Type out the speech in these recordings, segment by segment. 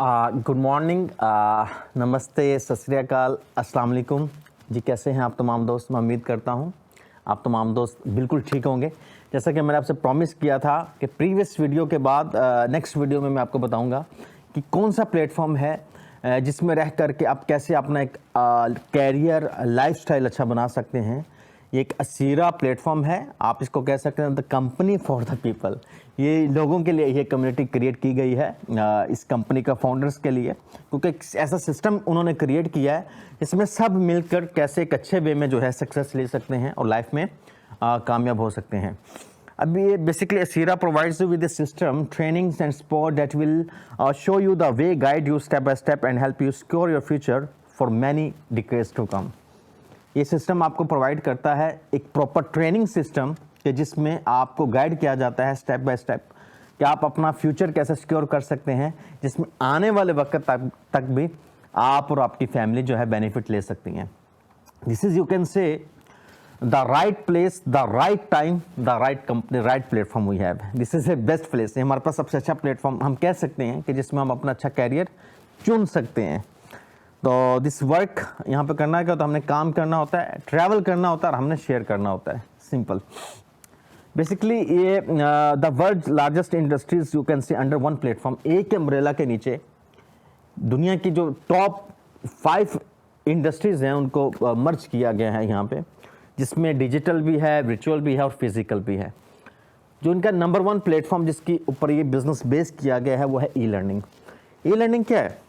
Good morning, नमस्ते, सत श्री अकाल, अस्सलाम वालेकुम जी। कैसे हैं आप तमाम दोस्त? मैं उम्मीद करता हूं आप तमाम दोस्त बिल्कुल ठीक होंगे। जैसा कि मैंने आपसे प्रॉमिस किया था कि प्रीवियस वीडियो के बाद नेक्स्ट वीडियो में मैं आपको बताऊंगा कि कौन सा प्लेटफॉर्म है जिसमें रह करके आप कैसे अपना एक कैरियर लाइफस्टाइल अच्छा बना सकते हैं। ये एक असीरा प्लेटफॉर्म है, आप इसको कह सकते हैं the company for the people. ये लोगों के लिए ये कम्युनिटी क्रिएट की गई है इस कंपनी का फाउंडर्स के लिए, क्योंकि एक ऐसा सिस्टम उन्होंने क्रिएट किया है इसमें सब मिलकर कैसे एक अच्छे वे में जो है सक्सेस ले सकते हैं और लाइफ में कामयाब हो सकते हैं। अब ये basically Asira provides you with system trainings and support that will show you the way, guide you step by step and help you secure your future for many decades to come. ये system आपको provide करता है एक proper training system कि जिसमें आपको guide किया जाता है स्टेप बाय स्टेप कि आप अपना फ्यूचर कैसे सिक्योर कर सकते हैं, जिसमें आने वाले वक्त तक भी आप और आपकी फैमिली जो है बेनिफिट ले सकती हैं। This is, you can say, the right place, the right time, the right company, right platform we have. This is a best place. हमारे पास सबसे अच्छा प्लेटफॉर्म हम कह सकते हैं कि जिसमें हम अपना अच्छा कैरियर चुन सकते हैं। तो दिस वर्क यहाँ पे करना है क्या? तो हमने काम करना होता है, ट्रैवल करना होता है और हमने शेयर करना होता है। सिंपल। बेसिकली ये the world largest industries you can see under one platform, एक अम्ब्रेला के नीचे दुनिया की जो टॉप 5 इंडस्ट्रीज हैं उनको मर्ज किया गया है यहाँ पे, जिसमें डिजिटल भी है, वर्चुअल भी है और फिजिकल भी है। जो इनका नंबर 1 प्लेटफॉर्म जिसके ऊपर ये बिजनेस बेस किया गया है वो है ई लर्निंग। ई लर्निंग क्या है?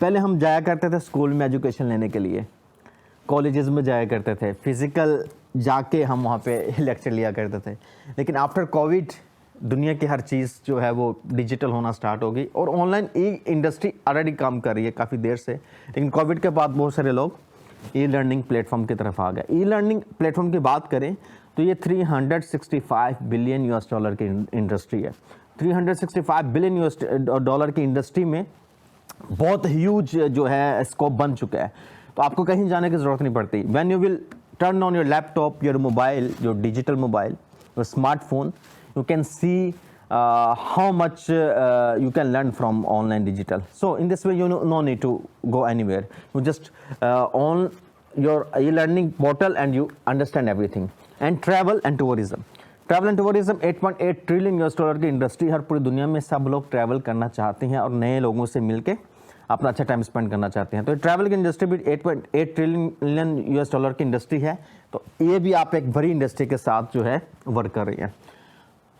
पहले हम जाया करते थे स्कूल में एजुकेशन लेने के लिए, कॉलेजेस में जाया करते थे, फिजिकल जाके हम वहाँ पे लेक्चर लिया करते थे। लेकिन आफ्टर कोविड दुनिया की हर चीज़ जो है वो डिजिटल होना स्टार्ट हो गई और ऑनलाइन ई इंडस्ट्री ऑलरेडी काम कर रही है काफ़ी देर से। लेकिन कोविड के बाद बहुत सारे लोग ई लर्निंग प्लेटफॉर्म की तरफ आ गए। ई लर्निंग प्लेटफॉर्म की बात करें तो ये $365 बिलियन की इंडस्ट्री है। $365 बिलियन की इंडस्ट्री में बहुत ह्यूज जो है स्कोप बन चुका है। तो आपको कहीं जाने की ज़रूरत नहीं पड़ती। When you will turn on your laptop, your mobile, your digital mobile, your smartphone, you can see how much you can learn from online digital. So in this way you no need to go anywhere. You just on your e-learning portal and you understand everything. And travel and tourism. Travel and tourism $8.8 trillion की industry. हर पूरी दुनिया में सब लोग travel करना चाहते हैं और नए लोगों से मिलके अपना अच्छा टाइम स्पेंड करना चाहते हैं। तो ट्रैवल की इंडस्ट्री भी $8.8 ट्रिलियन की इंडस्ट्री है। तो ये भी आप एक बड़ी इंडस्ट्री के साथ जो है वर्क कर रही है।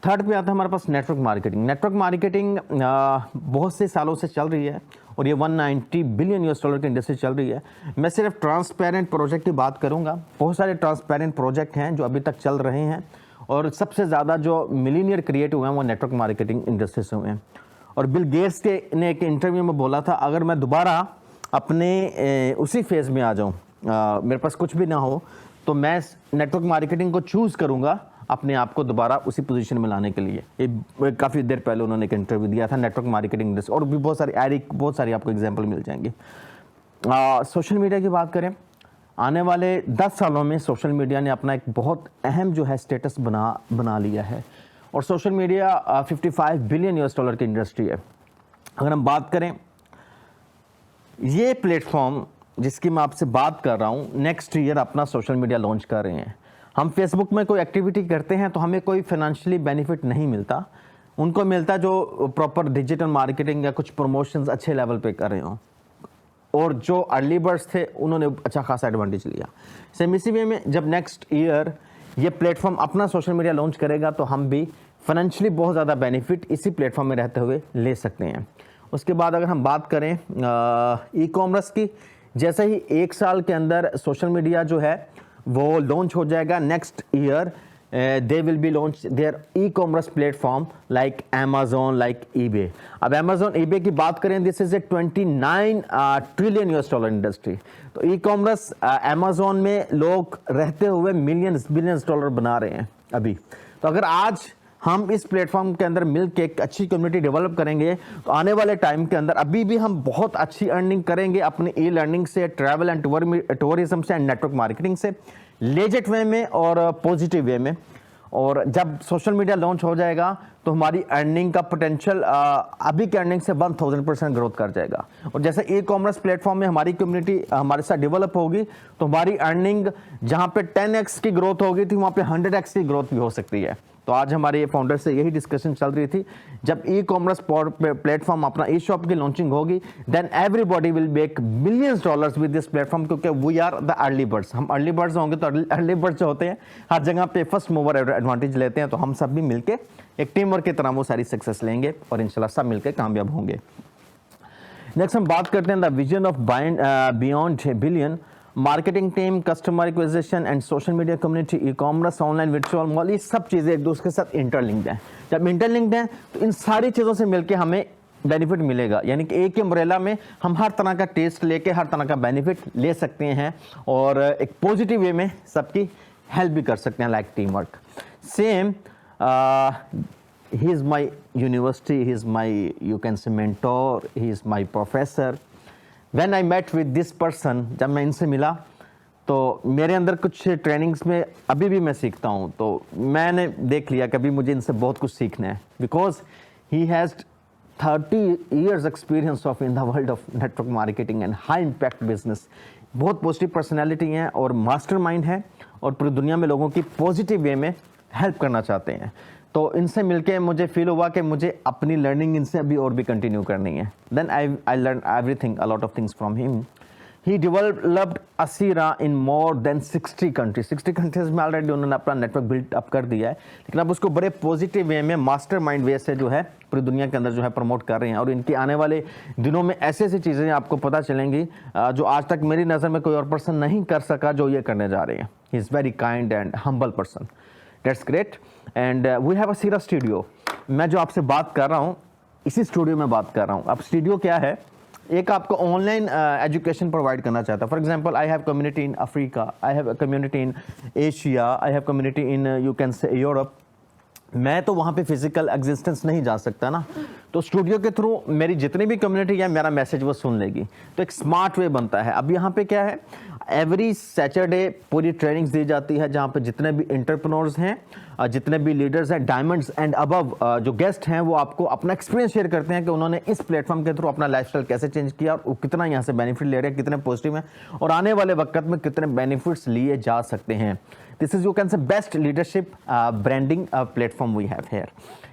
थर्ड पे आता है हमारे पास नेटवर्क मार्केटिंग। नेटवर्क मार्केटिंग बहुत से सालों से चल रही है और ये $190 बिलियन की इंडस्ट्री चल रही है। मैं सिर्फ ट्रांसपेरेंट प्रोजेक्ट की बात करूंगा। बहुत सारे ट्रांसपेरेंट प्रोजेक्ट हैं जो अभी तक चल रहे हैं और सबसे ज़्यादा जो मिलीनियर क्रिएट हुए हैं वो नेटवर्क मार्केटिंग इंडस्ट्री से हुए हैं। और बिल गेट्स ने एक इंटरव्यू में बोला था, अगर मैं दोबारा अपने उसी फेज़ में आ जाऊँ, मेरे पास कुछ भी ना हो, तो मैं नेटवर्क मार्केटिंग को चूज़ करूँगा अपने आप को दोबारा उसी पोजीशन में लाने के लिए। ये काफ़ी देर पहले उन्होंने एक इंटरव्यू दिया था नेटवर्क मार्केटिंग इंडस्ट्री। और भी बहुत सारी आपको एग्जांपल मिल जाएंगे। सोशल मीडिया की बात करें, आने वाले 10 सालों में सोशल मीडिया ने अपना एक बहुत अहम जो है स्टेटस बना लिया है और सोशल मीडिया $55 बिलियन की इंडस्ट्री है। अगर हम बात करें, ये प्लेटफॉर्म जिसकी मैं आपसे बात कर रहा हूँ नेक्स्ट ईयर अपना सोशल मीडिया लॉन्च कर रहे हैं। हम फेसबुक में कोई एक्टिविटी करते हैं तो हमें कोई फाइनेंशियली बेनिफिट नहीं मिलता, उनको मिलता जो प्रॉपर डिजिटल मार्केटिंग या कुछ प्रमोशंस अच्छे लेवल पे कर रहे हों। और जो अर्ली बर्ड्स थे उन्होंने अच्छा खासा एडवांटेज लिया। सेम इसी वे में जब नेक्स्ट ईयर ये प्लेटफॉर्म अपना सोशल मीडिया लॉन्च करेगा तो हम भी फाइनेंशियली बहुत ज़्यादा बेनिफिट इसी प्लेटफॉर्म में रहते हुए ले सकते हैं। उसके बाद अगर हम बात करें ई कॉमर्स की, जैसे ही 1 साल के अंदर सोशल मीडिया जो है वो लॉन्च हो जाएगा, next year they will be launched their e-commerce platform like Amazon, like eBay. अब Amazon, eBay की बात करें, this is a $29 trillion industry. तो ई-कॉमर्स Amazon में लोग रहते हुए बिलियंस डॉलर बना रहे हैं अभी। तो अगर आज हम इस प्लेटफॉर्म के अंदर मिल के एक अच्छी कम्युनिटी डेवलप करेंगे तो आने वाले टाइम के अंदर अभी भी हम बहुत अच्छी अर्निंग करेंगे अपने ई लर्निंग से, ट्रैवल एंड टूरिज्म से एंड नेटवर्क मार्केटिंग से, लेजिट वे में और पॉजिटिव वे में। और जब सोशल मीडिया लॉन्च हो जाएगा तो हमारी अर्निंग का पोटेंशियल अभी के अर्निंग से 1000% ग्रोथ कर जाएगा। और जैसे ई कॉमर्स प्लेटफॉर्म में हमारी कम्युनिटी हमारे साथ डेवलप होगी तो हमारी अर्निंग जहाँ पे 10x की ग्रोथ होगी थी वहाँ पे 100x की ग्रोथ भी हो सकती है। तो आज हमारे फाउंडर से यही डिस्कशन चल रही थी, जब ई कॉमर्स प्लेटफॉर्म अपना ई शॉप की लॉन्चिंग होगी then everybody will make millions dollars with this platform, क्योंकि we are the early birds. हम अर्ली बर्ड्स होंगे तो अर्ली बर्ड्स जो होते हैं हर जगह पे फर्स्ट मूवर एडवांटेज लेते हैं। तो हम सब भी मिलके एक टीम वर्क की तरह वो सारी सक्सेस लेंगे और इंशाल्लाह सब मिलकर कामयाब होंगे। नेक्स्ट हम बात करते हैं the vision of beyond billion, marketing team, customer acquisition and social media community, e commerce, online virtual mall, ये सब चीज़ें एक दूसरे के साथ इंटरलिंक्ड हैं। जब इंटरलिंक्ड हैं तो इन सारी चीज़ों से मिलकर हमें बेनिफिट मिलेगा, यानी कि एक ही अम्ब्रेला में हम हर तरह का टेस्ट लेके हर तरह का बेनिफिट ले सकते हैं और एक पॉजिटिव वे में सबकी हेल्प भी कर सकते हैं, like team work. Same he is my university, he is my, you can say, mentor, he is my professor. When I met with this person, जब मैं इनसे मिला तो मेरे अंदर कुछ ट्रेनिंग्स में अभी भी मैं सीखता हूँ, तो मैंने देख लिया कि अभी मुझे इनसे बहुत कुछ सीखना है, because he has 30 years experience of in the world of network marketing and high impact business। बहुत पॉजिटिव पर्सनैलिटी हैं और मास्टरमाइंड है और पूरी दुनिया में लोगों की पॉजिटिव वे में हेल्प करना चाहते हैं। तो इनसे मिलके मुझे फील हुआ कि मुझे अपनी लर्निंग इनसे अभी और भी कंटिन्यू करनी है। Then I learn everything, a lot of things from him. He developed Asira in more than 60 countries. 60 countries में ऑलरेडी उन्होंने अपना नेटवर्क बिल्ड अप कर दिया है, लेकिन अब उसको बड़े पॉजिटिव वे में मास्टरमाइंड वे से जो है पूरी दुनिया के अंदर जो है प्रमोट कर रहे हैं। और इनके आने वाले दिनों में ऐसी ऐसी चीज़ें आपको पता चलेंगी जो आज तक मेरी नज़र में कोई और पर्सन नहीं कर सका जो ये करने जा रहे हैं। He is very kind and humble person, that's great. And we have a सीरा स्टूडियो। मैं जो आपसे बात कर रहा हूँ इसी स्टूडियो में बात कर रहा हूँ। अब स्टूडियो क्या है, एक आपको ऑनलाइन एजुकेशन प्रोवाइड करना चाहता है। For example I have community in Africa, I have a community in Asia, I have community in you can से यूरोप। मैं तो वहाँ पे फिजिकल एग्जिस्टेंस नहीं जा सकता ना, तो स्टूडियो के थ्रू मेरी जितनी भी कम्युनिटी है मेरा मैसेज वो सुन लेगी, तो एक स्मार्ट वे बनता है। अब यहाँ पे क्या है, एवरी सैटरडे पूरी ट्रेनिंग्स दी जाती है जहाँ पे जितने भी एंटरप्रेन्योर्स हैं, जितने भी लीडर्स हैं, डायमंड्स एंड अबव जो गेस्ट हैं, वो आपको अपना एक्सपीरियंस शेयर करते हैं कि उन्होंने इस प्लेटफॉर्म के थ्रू अपना लाइफस्टाइल कैसे चेंज किया और कितना यहाँ से बेनिफिट ले रहे हैं, कितने पॉजिटिव हैं और आने वाले वक्त में कितने बेनिफिट्स लिए जा सकते हैं। This is, you can say, best leadership branding platform we have here.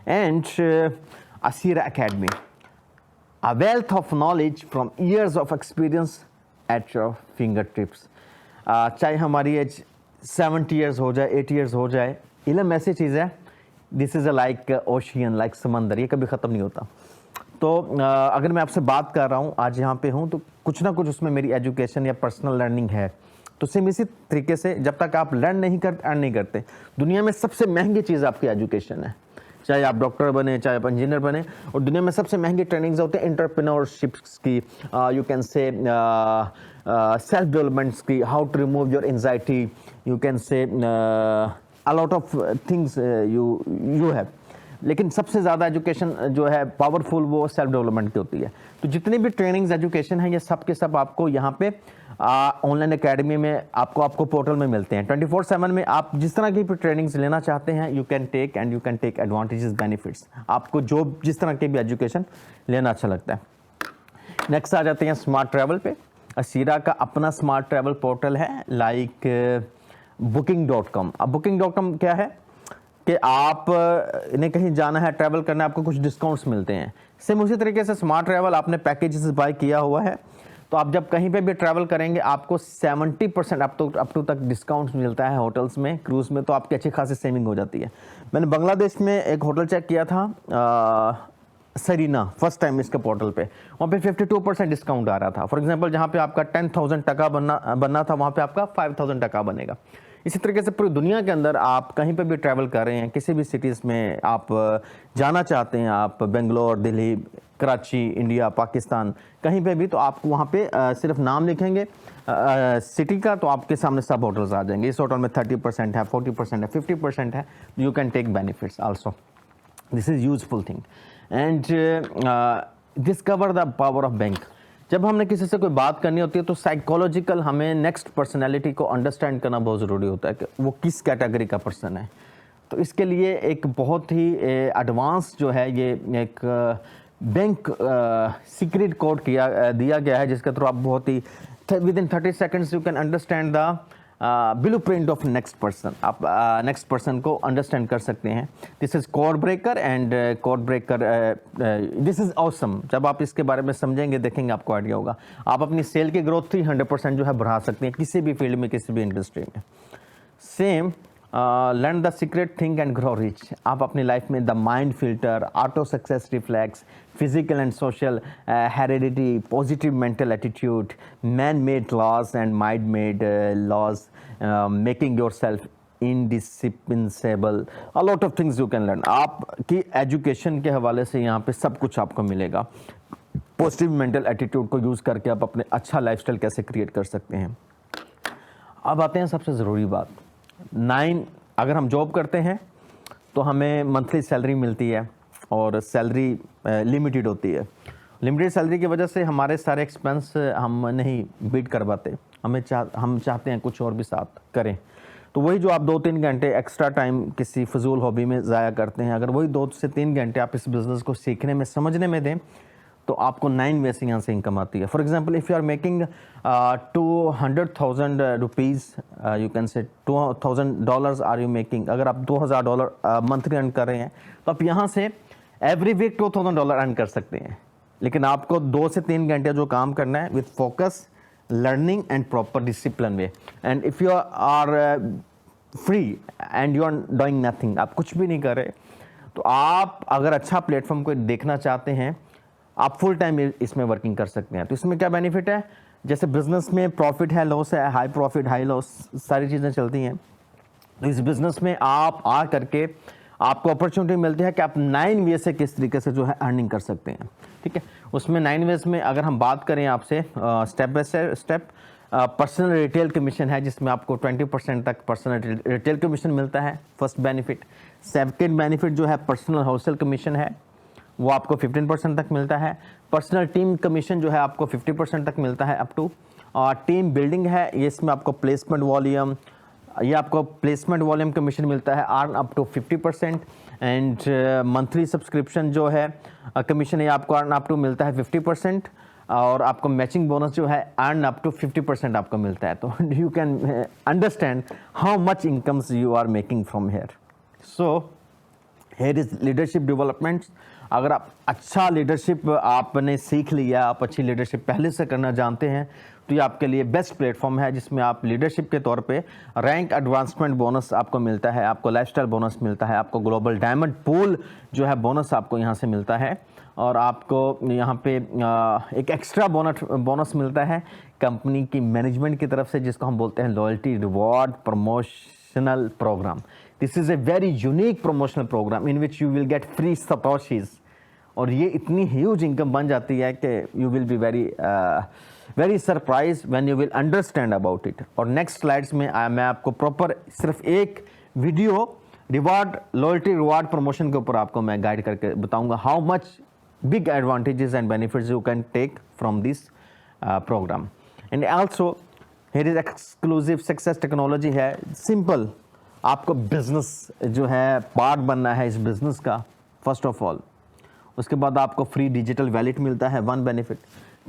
And Asira Academy, a wealth of knowledge from years of experience at your fingertips. चाहे हमारी एज 70 years हो जाए, 80 years हो जाए, इल्म ऐसी चीज़ है, this is a like ocean, like समंदर, ये कभी ख़त्म नहीं होता। तो अगर मैं आपसे बात कर रहा हूँ, आज यहाँ पे हूँ, तो कुछ ना कुछ उसमें मेरी एजुकेशन या पर्सनल लर्निंग है। तो सेम इसी तरीके से जब तक आप लर्न नहीं करते, अर्न नहीं करते, दुनिया में सबसे महंगी चीज़ आपकी एजुकेशन है। चाहे आप डॉक्टर बने, चाहे आप इंजीनियर बने, और दुनिया में सबसे महंगी ट्रेनिंग्स होते हैं एंटरप्रेन्योरशिप्स की, you can say self developments की, how to remove your anxiety, you can say a lot of things you have. लेकिन सबसे ज़्यादा एजुकेशन जो है पावरफुल वो सेल्फ डेवलपमेंट की होती है। तो जितनी भी ट्रेनिंग्स एजुकेशन है ये सब के सब आपको यहाँ पे ऑनलाइन एकेडमी में आपको पोर्टल में मिलते हैं। 24/7 में आप जिस तरह की भी ट्रेनिंग्स लेना चाहते हैं you can take and you can take advantages, benefits, आपको जो जिस तरह की भी एजुकेशन लेना अच्छा लगता है। नेक्स्ट आ जाते हैं स्मार्ट ट्रैवल पे। असीरा का अपना स्मार्ट ट्रैवल पोर्टल है लाइक booking.com। अब booking.com क्या है कि आप इन्हें कहीं जाना है, ट्रैवल करना है, आपको कुछ डिस्काउंट्स मिलते हैं। सेम उसी तरीके से स्मार्ट ट्रैवल आपने पैकेजेस बाय किया हुआ है तो आप जब कहीं पे भी ट्रैवल करेंगे आपको 70% अप टू तक डिस्काउंट्स मिलता है होटल्स में, क्रूज़ में, तो आपकी अच्छी खासी सेविंग हो जाती है। मैंने बांग्लादेश में एक होटल चेक किया था, सरीना, फर्स्ट टाइम इसके पोर्टल पे, वहाँ पे 52% डिस्काउंट आ रहा था। फॉर एग्जांपल जहाँ पे आपका 10,000 टका बनना था वहाँ पे आपका 5,000 टका बनेगा। इसी तरीके से पूरी दुनिया के अंदर आप कहीं पे भी ट्रैवल कर रहे हैं, किसी भी सिटीज़ में आप जाना चाहते हैं, आप बेंगलोर, दिल्ली, कराची, इंडिया, पाकिस्तान, कहीं पे भी, तो आपको वहाँ पे सिर्फ नाम लिखेंगे सिटी का, तो आपके सामने सब होटल्स आ जाएंगे। इस होटल में 30% है, 40% है, 50% है, you can take benefits also. This is useful thing and discover the power of bank. जब हमने किसी से कोई बात करनी होती है तो साइकोलॉजिकल हमें नेक्स्ट पर्सनैलिटी को अंडरस्टैंड करना बहुत ज़रूरी होता है कि वो किस कैटेगरी का पर्सन है। तो इसके लिए एक बहुत ही एडवांस जो है ये एक बैंक सीक्रेट कोड दिया गया है, जिसके थ्रू आप बहुत ही within 30 seconds you can understand the blueprint of next person. आप नेक्स्ट पर्सन को अंडरस्टैंड कर सकते हैं। This is code breaker and code breaker this is awesome. जब आप इसके बारे में समझेंगे, देखेंगे, आपको आइडिया होगा। आप अपनी सेल की ग्रोथ 300% जो है बढ़ा सकते हैं किसी भी फील्ड में, किसी भी इंडस्ट्री में। Same learn the secret think and grow rich. आप अपनी लाइफ में the mind filter, auto success reflex, physical and social heredity, positive mental attitude, man made laws and mind made laws, making yourself indispensable, a lot of things you can learn. आपकी education के हवाले से यहाँ पे सब कुछ आपको मिलेगा। पॉजिटिव मेंटल एटीट्यूड को यूज़ करके आप अपने अच्छा लाइफस्टाइल कैसे क्रिएट कर सकते हैं। अब आते हैं सबसे ज़रूरी बात। 9 अगर हम जॉब करते हैं तो हमें मंथली सैलरी मिलती है और सैलरी लिमिटेड होती है। लिमिटेड सैलरी की वजह से हमारे सारे एक्सपेंस हम नहीं बीट कर पाते। हम चाहते हैं कुछ और भी साथ करें। तो वही जो आप 2-3 घंटे एक्स्ट्रा टाइम किसी फजूल हॉबी में ज़ाया करते हैं, अगर वही 2 से 3 घंटे आप इस बिज़नेस को सीखने में, समझने में दें, तो आपको 9 वे से यहाँ से इनकम आती है। For example, if you are making 200,000 rupees, you can say $2,000 are you making. अगर आप $2,000 मंथली अर्न कर रहे हैं तो आप यहाँ से एवरी वीक $2,000 अर्न कर सकते हैं। लेकिन आपको 2 से 3 घंटे जो काम करना है with focus, learning and proper discipline way. And if you are free and you are doing nothing, आप कुछ भी नहीं कर रहे, तो आप अगर अच्छा प्लेटफॉर्म को देखना चाहते हैं, आप फुल टाइम इसमें वर्किंग कर सकते हैं। तो इसमें क्या बेनिफिट है, जैसे बिजनेस में प्रॉफिट है, लॉस है, हाई प्रॉफिट हाई लॉस, सारी चीज़ें चलती हैं। तो इस बिज़नेस में आप आ करके आपको अपॉर्चुनिटी मिलती है कि आप 9 वे से किस तरीके से जो है अर्निंग कर सकते हैं। ठीक है, उसमें 9 वेज में अगर हम बात करें आपसे step by step, personal retail commission है जिसमें आपको 20% तक पर्सनल रिटेल कमीशन मिलता है, फर्स्ट बेनिफिट। सेकंड बेनिफिट जो है पर्सनल होलसेल कमीशन है, वो आपको 15% तक मिलता है। पर्सनल टीम कमीशन जो है आपको 50% तक मिलता है अप टू। और टीम बिल्डिंग है, ये इसमें आपको प्लेसमेंट वॉल्यूम, ये आपको प्लेसमेंट वॉल्यूम कमीशन मिलता है earn up to 50%। And monthly subscription जो है कमीशन है आपको अर्न अप टू मिलता है 50%। और आपको मैचिंग बोनस जो है अर्न अप टू 50% आपको मिलता है। तो you can understand how much incomes you are making from here. So here is leadership development. अगर आप अच्छा लीडरशिप आपने सीख लिया, आप अच्छी लीडरशिप पहले से करना जानते हैं, तो ये आपके लिए बेस्ट प्लेटफॉर्म है जिसमें आप लीडरशिप के तौर पे रैंक एडवांसमेंट बोनस आपको मिलता है, आपको लाइफस्टाइल बोनस मिलता है, आपको ग्लोबल डायमंड पूल जो है बोनस आपको यहाँ से मिलता है। और आपको यहाँ पे एक एक्स्ट्रा बोनस मिलता है कंपनी की मैनेजमेंट की तरफ से, जिसको हम बोलते हैं loyalty reward promotional program. This is a very unique promotional program in which you will get free satoshis. और ये इतनी ह्यूज इनकम बन जाती है कि you will be very surprise when you will understand about it. और next slides में मैं आपको प्रॉपर सिर्फ एक video reward loyalty reward promotion के ऊपर आपको मैं गाइड करके बताऊंगा how much big advantages and benefits you can take from this program. And also here is exclusive success technology है। सिंपल, आपको बिजनेस जो है पार्ट बनना है इस बिजनेस का फर्स्ट ऑफ ऑल। उसके बाद आपको फ्री डिजिटल वैलेट मिलता है, वन बेनिफिट।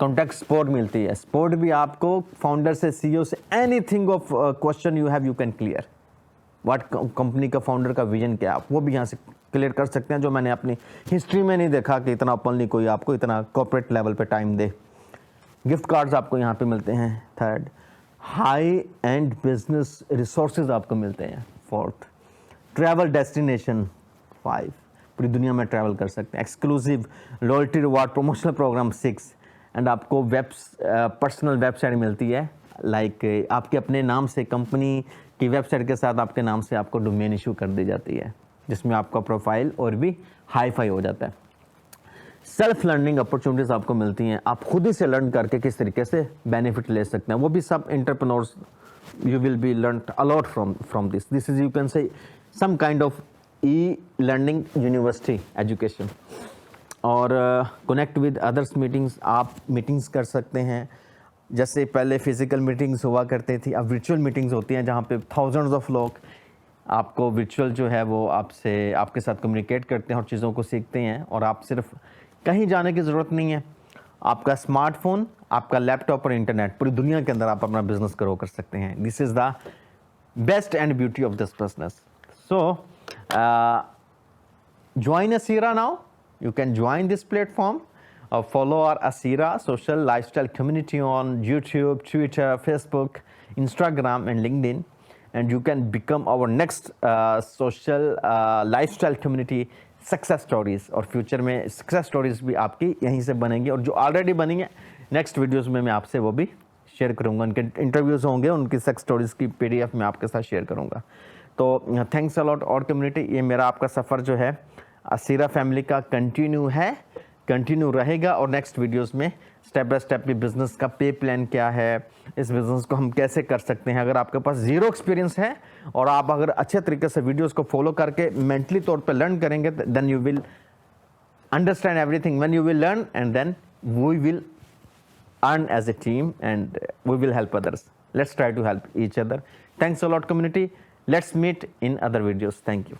कॉन्टैक्ट सपोर्ट मिलती है, सपोर्ट भी आपको फाउंडर से, सीईओ से, anything of question you have you can clear. What company का फाउंडर का विजन क्या है, आप वो भी यहाँ से क्लियर कर सकते हैं, जो मैंने अपनी हिस्ट्री में नहीं देखा कि इतना ओपनली कोई आपको इतना कॉर्पोरेट लेवल पे टाइम दे। गिफ्ट कार्ड्स आपको यहाँ पे मिलते हैं। Third, high and business resources आपको मिलते हैं। Fourth, travel destination. 5, पूरी दुनिया में ट्रैवल कर सकते हैं। Exclusive loyalty reward promotional program 6। And आपको पर्सनल वेबसाइट मिलती है, लाइक आपके अपने नाम से, कंपनी की वेबसाइट के साथ आपके नाम से आपको डोमेन इशू कर दी जाती है, जिसमें आपका प्रोफाइल और भी हाई फाई हो जाता है। सेल्फ लर्निंग अपॉर्चुनिटीज आपको मिलती हैं, आप खुद ही से लर्न करके किस तरीके से बेनिफिट ले सकते हैं, वो भी सब entrepreneurs you will be learnt a lot from this. This is, you can say, some kind of e-learning university education. और connect with others meetings, आप मीटिंग्स कर सकते हैं। जैसे पहले फिजिकल मीटिंग्स हुआ करते थी, अब वर्चुअल मीटिंग्स होती हैं जहाँ पे thousands of लोग आपको वर्चुअल जो है वो आपसे आपके साथ कम्युनिकेट करते हैं और चीज़ों को सीखते हैं, और आप सिर्फ कहीं जाने की ज़रूरत नहीं है। आपका स्मार्टफोन, आपका लैपटॉप और इंटरनेट, पूरी दुनिया के अंदर आप अपना बिजनेस ग्रो कर सकते हैं। This is the best and beauty of this business. So join Asira now. You can join this platform or follow our Asira social lifestyle community on YouTube, Twitter, Facebook, Instagram, and LinkedIn. And you can become our next social lifestyle community success stories, और future में success stories भी आपकी यहीं से बनेंगी, और जो already बनी है नेक्स्ट वीडियोस में मैं आपसे वो भी शेयर करूंगा। उनके इंटरव्यूज़ होंगे, उनकी सक्सेस स्टोरीज की PDF मैं आपके साथ शेयर करूंगा। तो थैंक्स अलॉट और कम्युनिटी। ये मेरा आपका सफ़र जो है असीरा फैमिली का कंटिन्यू रहेगा, और नेक्स्ट वीडियोस में स्टेप बाय स्टेप भी बिज़नेस का पे प्लान क्या है, इस बिज़नेस को हम कैसे कर सकते हैं। अगर आपके पास ज़ीरो एक्सपीरियंस है और आप अगर अच्छे तरीके से वीडियोस को फॉलो करके मेंटली तौर पे लर्न करेंगे, then you will understand everything. When you will learn, and then we will earn as a team, and we will help others. Let's try to help each other. Thanks a lot, community. Let's meet in other videos. Thank you.